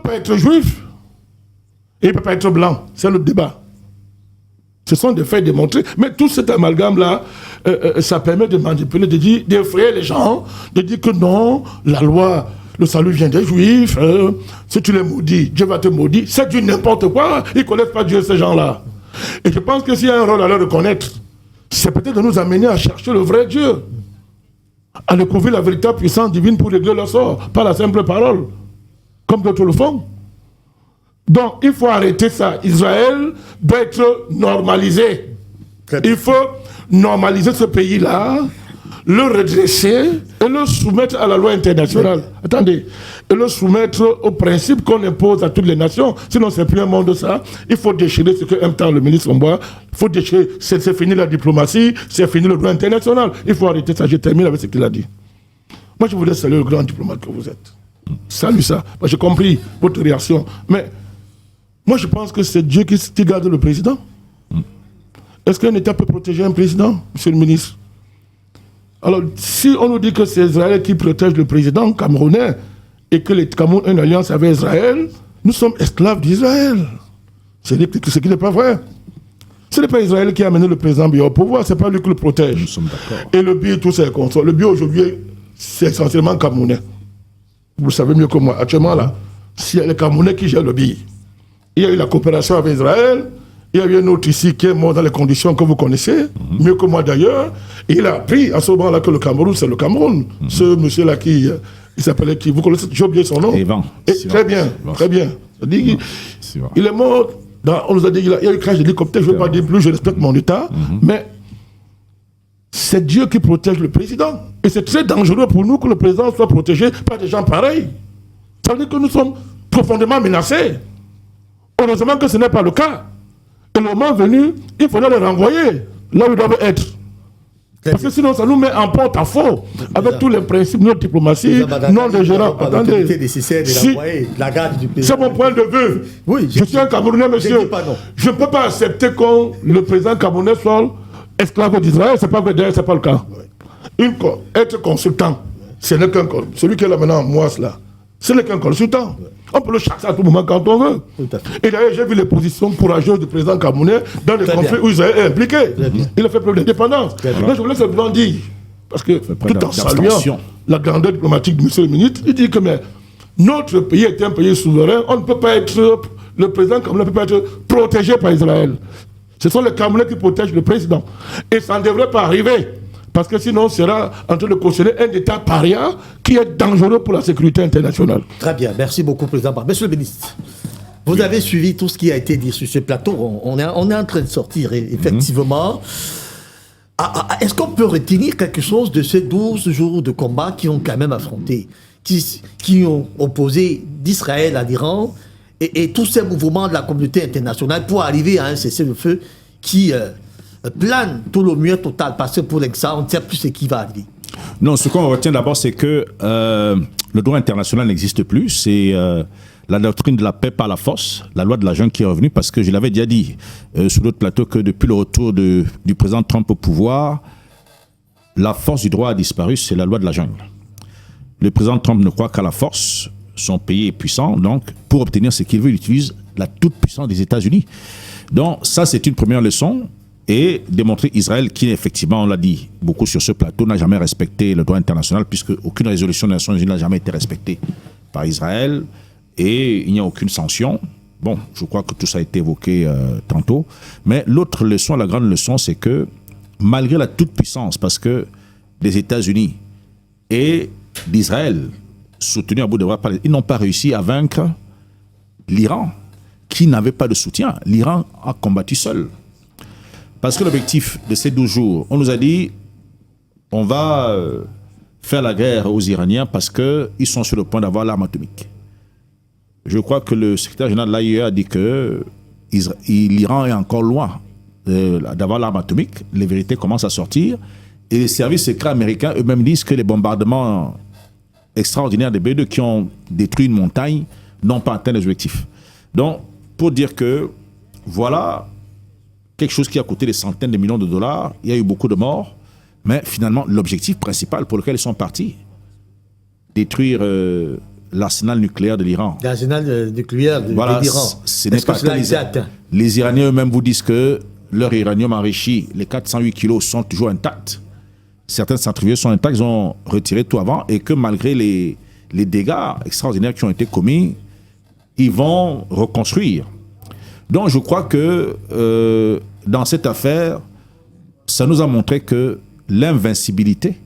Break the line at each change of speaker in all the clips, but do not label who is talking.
pas être juif et il ne peut pas être blanc. C'est le débat. Ce sont des faits démontrés. Mais tout cet amalgame-là, ça permet de manipuler, de dire, d'effrayer les gens, de dire que non, la loi, le salut vient des juifs, si tu les maudis, Dieu va te maudire. C'est du n'importe quoi. Ils ne connaissent pas Dieu, ces gens-là. Et je pense que s'il y a un rôle à leur reconnaître, c'est peut-être de nous amener à chercher le vrai Dieu, à découvrir la véritable puissance divine pour régler leur sort, pas la simple parole, comme d'autres le font. Donc, il faut arrêter ça. Israël doit être normalisé. Il faut normaliser ce pays-là, le redresser et le soumettre à la loi internationale. Attendez, et le soumettre aux principes qu'on impose à toutes les nations. Sinon, c'est plus un monde de ça. Il faut déchirer ce que aime tant le ministre Omboa. Il faut déchirer. C'est fini la diplomatie, c'est fini le droit international. Il faut arrêter ça. Je termine avec ce qu'il a dit. Moi, je voulais saluer le grand diplomate que vous êtes. Salut ça. Moi, j'ai compris votre réaction. Mais moi, je pense que c'est Dieu qui garde le président. Est-ce qu'un État peut protéger un président, monsieur le ministre? Alors, si on nous dit que c'est Israël qui protège le président camerounais et que le Cameroun a une alliance avec Israël, nous sommes esclaves d'Israël. Ce qui n'est pas vrai. Ce n'est pas Israël qui a amené le président Biya au pouvoir, ce n'est pas lui qui le protège.
Nous sommes d'accord.
Et le Biya et tous ses consorts. Le Biya aujourd'hui, c'est essentiellement camerounais. Vous le savez mieux que moi. Actuellement, là, c'est les Camerounais qui gèrent le Biya. Il y a eu la coopération avec Israël. Il y a eu un autre ici qui est mort dans les conditions que vous connaissez, mieux que moi d'ailleurs. Et il a appris à ce moment-là que le Cameroun, c'est le Cameroun. Ce monsieur-là qui, il s'appelait qui? Vous connaissez, j'ai oublié son nom. Très bien, très bien. Il est mort, on nous a dit qu'il y a eu crash d'hélicoptère, je ne veux pas dire plus, je respecte mon État, mais c'est Dieu qui protège le président. Et c'est très dangereux pour nous que le président soit protégé par des gens pareils. Ça veut dire que nous sommes profondément menacés. Heureusement que ce n'est pas le cas. Et le moment venu, il faudra les renvoyer là où ils doivent être. Parce que sinon, ça nous met en porte-à-faux avec tous les principes de notre diplomatie, non de gérant. Attendez, c'est mon point de vue. Oui, je suis un Camerounais, monsieur. Je ne peux pas accepter que le président camerounais soit esclave d'Israël. C'est pas vrai, d'ailleurs, c'est pas le cas. Être consultant, ce n'est qu'un consultant. Celui qui est là maintenant, moi, cela. Ce n'est qu'un consultant. On peut le chasser à tout moment quand on veut. Et d'ailleurs, j'ai vu les positions courageuses du président camerounais dans les conflits où Israël est impliqué. Il a fait preuve d'indépendance. Là, je voulais simplement dire, parce que tout en saluant la grandeur diplomatique de M. le ministre, il dit que mais, notre pays est un pays souverain, on ne peut pas être, le président camerounais ne peut pas être protégé par Israël. Ce sont les Camerounais qui protègent le président. Et ça ne devrait pas arriver. Parce que sinon, on sera en train de cautionner un État paria qui est dangereux pour la sécurité internationale. Très bien, merci beaucoup, Président. Monsieur le ministre, vous avez suivi tout ce qui a été dit sur ce plateau. On est en train de sortir, effectivement. Est-ce qu'on peut retenir quelque chose de ces 12 jours de combat qui ont quand même affronté, qui ont opposé d'Israël à l'Iran et tous ces mouvements de la communauté internationale pour arriver à un cessez-le-feu qui plane tout le mieux total, parce que pour l'instant, on ne sait plus ce qui va arriver.
Non, ce qu'on retient d'abord, c'est que le droit international n'existe plus. C'est la doctrine de la paix par la force, la loi de la jungle qui est revenue, parce que je l'avais déjà dit sur d'autres plateaux que depuis le retour du président Trump au pouvoir, la force du droit a disparu, c'est la loi de la jungle. Le président Trump ne croit qu'à la force, son pays est puissant, donc pour obtenir ce qu'il veut, il utilise la toute-puissance des États-Unis. Donc ça, c'est une première leçon. Et démontrer Israël qui, effectivement, on l'a dit beaucoup sur ce plateau, n'a jamais respecté le droit international, puisque aucune résolution des Nations Unies n'a jamais été respectée par Israël, et il n'y a aucune sanction. Bon, je crois que tout ça a été évoqué tantôt. Mais l'autre leçon, la grande leçon, c'est que malgré la toute-puissance, parce que les États-Unis et l'Israël, soutenus à bout de bras, ils n'ont pas réussi à vaincre l'Iran, qui n'avait pas de soutien. L'Iran a combattu seul. Parce que l'objectif de ces 12 jours, on nous a dit, on va faire la guerre aux Iraniens parce qu'ils sont sur le point d'avoir l'arme atomique. Je crois que le secrétaire général de l'AIEA a dit que l'Iran est encore loin d'avoir l'arme atomique. Les vérités commencent à sortir. Et les services secrets américains eux-mêmes disent que les bombardements extraordinaires des B-2 qui ont détruit une montagne n'ont pas atteint les objectifs. Donc, pour dire que, voilà quelque chose qui a coûté des centaines de millions de dollars, il y a eu beaucoup de morts, mais finalement, l'objectif principal pour lequel ils sont partis, détruire l'arsenal nucléaire de l'Iran.
L'arsenal nucléaire de
Voilà,
l'Iran.
ce n'est
Est-ce que
pas
cela a
que
été atteint?
les Iraniens eux-mêmes vous disent que leur uranium enrichi, les 408 kilos, sont toujours intacts. Certaines centrifuges sont intacts, ils ont retiré tout avant, et que malgré les dégâts extraordinaires qui ont été commis, ils vont reconstruire. Donc je crois que dans cette affaire, ça nous a montré que l'invincibilité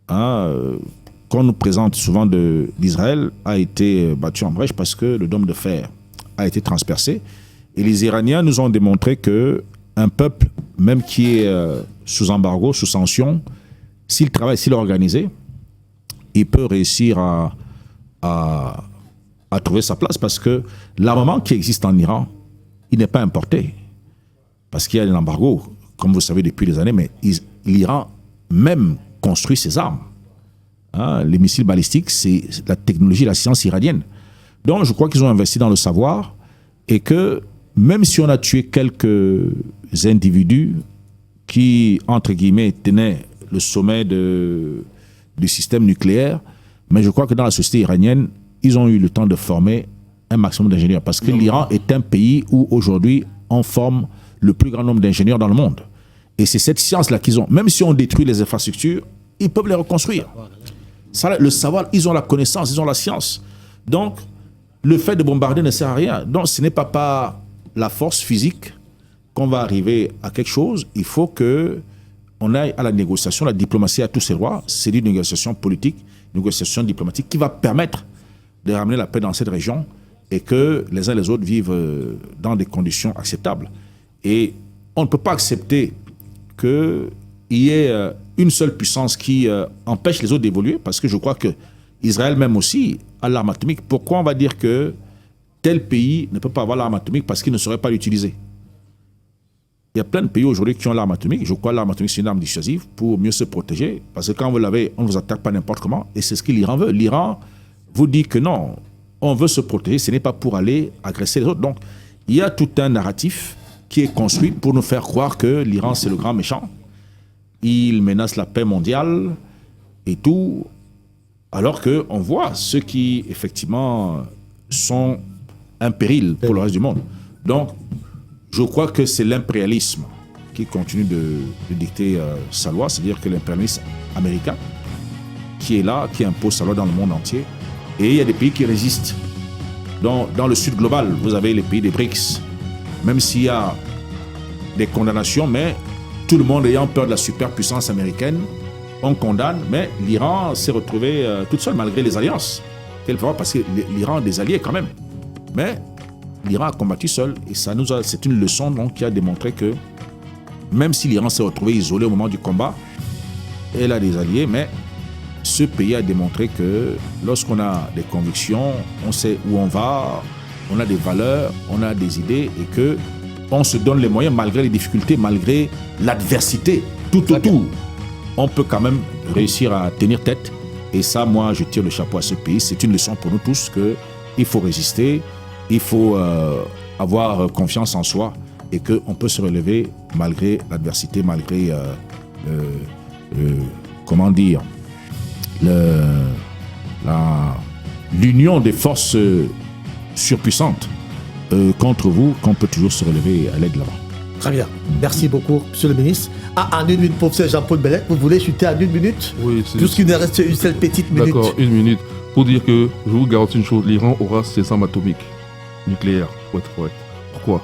qu'on nous présente souvent d'Israël a été battue en brèche parce que le dôme de fer a été transpercé. Et les Iraniens nous ont démontré qu'un peuple, même qui est sous embargo, sous sanction, s'il travaille, s'il est organisé, il peut réussir à trouver sa place parce que l'armement qui existe en Iran, il n'est pas importé. Parce qu'il y a un embargo, comme vous le savez depuis des années, mais l'Iran même construit ses armes. Les missiles balistiques, c'est la technologie, la science iranienne. Donc je crois qu'ils ont investi dans le savoir et que même si on a tué quelques individus qui, entre guillemets, tenaient le sommet du système nucléaire, mais je crois que dans la société iranienne, ils ont eu le temps de former un maximum d'ingénieurs. Parce que l'Iran est un pays où aujourd'hui on forme le plus grand nombre d'ingénieurs dans le monde. Et c'est cette science-là qu'ils ont. Même si on détruit les infrastructures, ils peuvent les reconstruire. Ça, le savoir, ils ont la connaissance, ils ont la science. Donc, le fait de bombarder ne sert à rien. Donc, ce n'est pas par la force physique qu'on va arriver à quelque chose. Il faut qu'on aille à la négociation, la diplomatie à tous ses droits. C'est une négociation politique, une négociation diplomatique qui va permettre de ramener la paix dans cette région et que les uns et les autres vivent dans des conditions acceptables. Et on ne peut pas accepter qu'il y ait une seule puissance qui empêche les autres d'évoluer, parce que je crois que Israël même aussi a l'arme atomique. Pourquoi on va dire que tel pays ne peut pas avoir l'arme atomique parce qu'il ne saurait pas l'utiliser? Il y a plein de pays aujourd'hui qui ont l'arme atomique. Je crois que l'arme atomique, c'est une arme dissuasive pour mieux se protéger, parce que quand vous l'avez, on ne vous attaque pas n'importe comment, et c'est ce que l'Iran veut. L'Iran vous dit que non, on veut se protéger, ce n'est pas pour aller agresser les autres. Donc, il y a tout un narratif qui est construit pour nous faire croire que l'Iran, c'est le grand méchant. Il menace la paix mondiale et tout, alors qu'on voit ceux qui, effectivement, sont un péril pour le reste du monde. Donc, je crois que c'est l'impérialisme qui continue de dicter sa loi, c'est-à-dire que l'impérialisme américain qui est là, qui impose sa loi dans le monde entier. Et il y a des pays qui résistent. Dans le sud global, vous avez les pays des BRICS. Même s'il y a des condamnations, mais tout le monde ayant peur de la superpuissance américaine, on condamne, mais l'Iran s'est retrouvé toute seule malgré les alliances qu'elle fera, parce que l'Iran a des alliés quand même. Mais l'Iran a combattu seul, et c'est une leçon donc, qui a démontré que même si l'Iran s'est retrouvé isolé au moment du combat, elle a des alliés, mais ce pays a démontré que lorsqu'on a des convictions, on sait où on va, on a des valeurs, on a des idées, et que on se donne les moyens malgré les difficultés, malgré l'adversité, tout autour. On peut quand même réussir à tenir tête. Et ça, moi, je tire le chapeau à ce pays. C'est une leçon pour nous tous qu'il faut résister, il faut avoir confiance en soi et qu'on peut se relever malgré l'adversité, malgré, comment dire, l'union des forces surpuissantes contre vous, qu'on peut toujours se relever et aller de l'avant.
Très bien. Merci beaucoup, monsieur le ministre. En une minute, professeur Jean-Paul Bellec, vous voulez chuter en une minute?
Oui,
puisqu'il nous reste une seule petite minute.
D'accord, une minute. Pour dire que, je vous garantis une chose, l'Iran aura ses armes atomiques nucléaires, pour être correct. Pourquoi?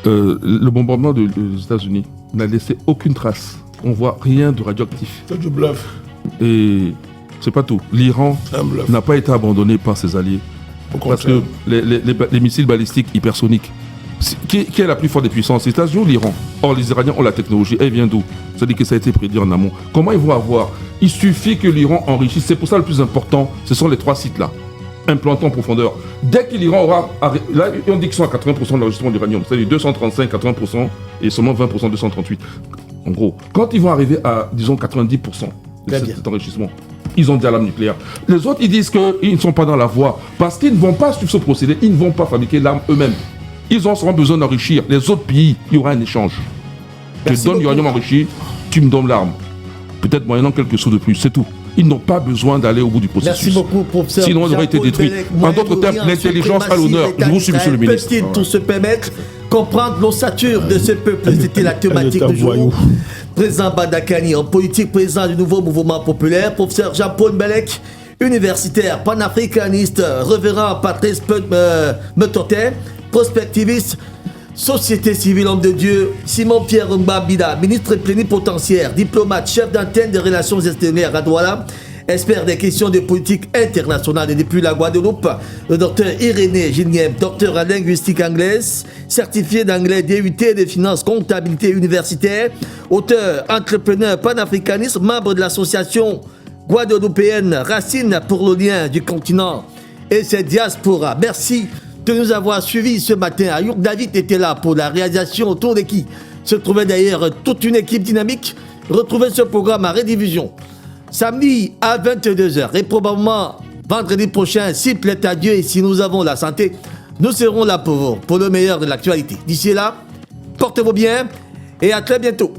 Le bombardement des États-Unis n'a laissé aucune trace. On voit rien de radioactif.
C'est du bluff.
Et c'est pas tout. L'Iran n'a pas été abandonné par ses alliés. Parce que les missiles balistiques hypersoniques, qui est la plus forte des puissances? Les États-Unis ou l'Iran? Or, les Iraniens ont la technologie. Elle vient d'où? C'est-à-dire que ça a été prédit en amont. Comment ils vont avoir? Il suffit que l'Iran enrichisse. C'est pour ça le plus important, ce sont les 3 sites-là, implantés en profondeur. Dès que l'Iran aura... Là, on dit qu'ils sont à 80% de l'enregistrement d'uranium. C'est-à-dire 235, 80% et seulement 20% 238. En gros, quand ils vont arriver à, disons, 90% de cet enrichissement, ils ont des armes nucléaires. Les autres, ils disent qu'ils ne sont pas dans la voie parce qu'ils ne vont pas suivre ce procédé, ils ne vont pas fabriquer l'arme eux-mêmes. Ils auront besoin d'enrichir. Les autres pays, il y aura un échange. Je te donne l'uranium enrichi, tu me donnes l'arme. Peut-être moyennant quelques sous de plus, c'est tout. Ils n'ont pas besoin d'aller au bout du processus.
Merci beaucoup, professeur.
Sinon, ils auraient été détruits. En d'autres termes, l'intelligence a l'honneur. Je vous suis, monsieur le ministre.
Peut-il tout se permettre comprendre l'ossature de ce peuple? C'était la thématique du jour. Président Badakani, en politique, président du nouveau mouvement populaire, professeur Jean-Paul Mbelek, universitaire, panafricaniste, révérend Patrice Metotin, prospectiviste, société civile, homme de Dieu, Simon-Pierre Mbabida, ministre plénipotentiaire, diplomate, chef d'antenne des relations extérieures à Douala, expert des questions de politique internationale et depuis la Guadeloupe, le docteur Irénée Gilnième, docteur en linguistique anglaise, certifié d'anglais DUT de finances, comptabilité universitaire, auteur, entrepreneur, panafricaniste, membre de l'association guadeloupéenne Racine pour le lien du continent et ses diasporas. Merci de nous avoir suivis ce matin. Ayouk David était là pour la réalisation autour de qui se trouvait d'ailleurs toute une équipe dynamique. Retrouvez ce programme à rediffusion samedi à 22h et probablement vendredi prochain, s'il plaît à Dieu et si nous avons la santé, nous serons là pour vous, pour le meilleur de l'actualité. D'ici là, portez-vous bien et à très bientôt.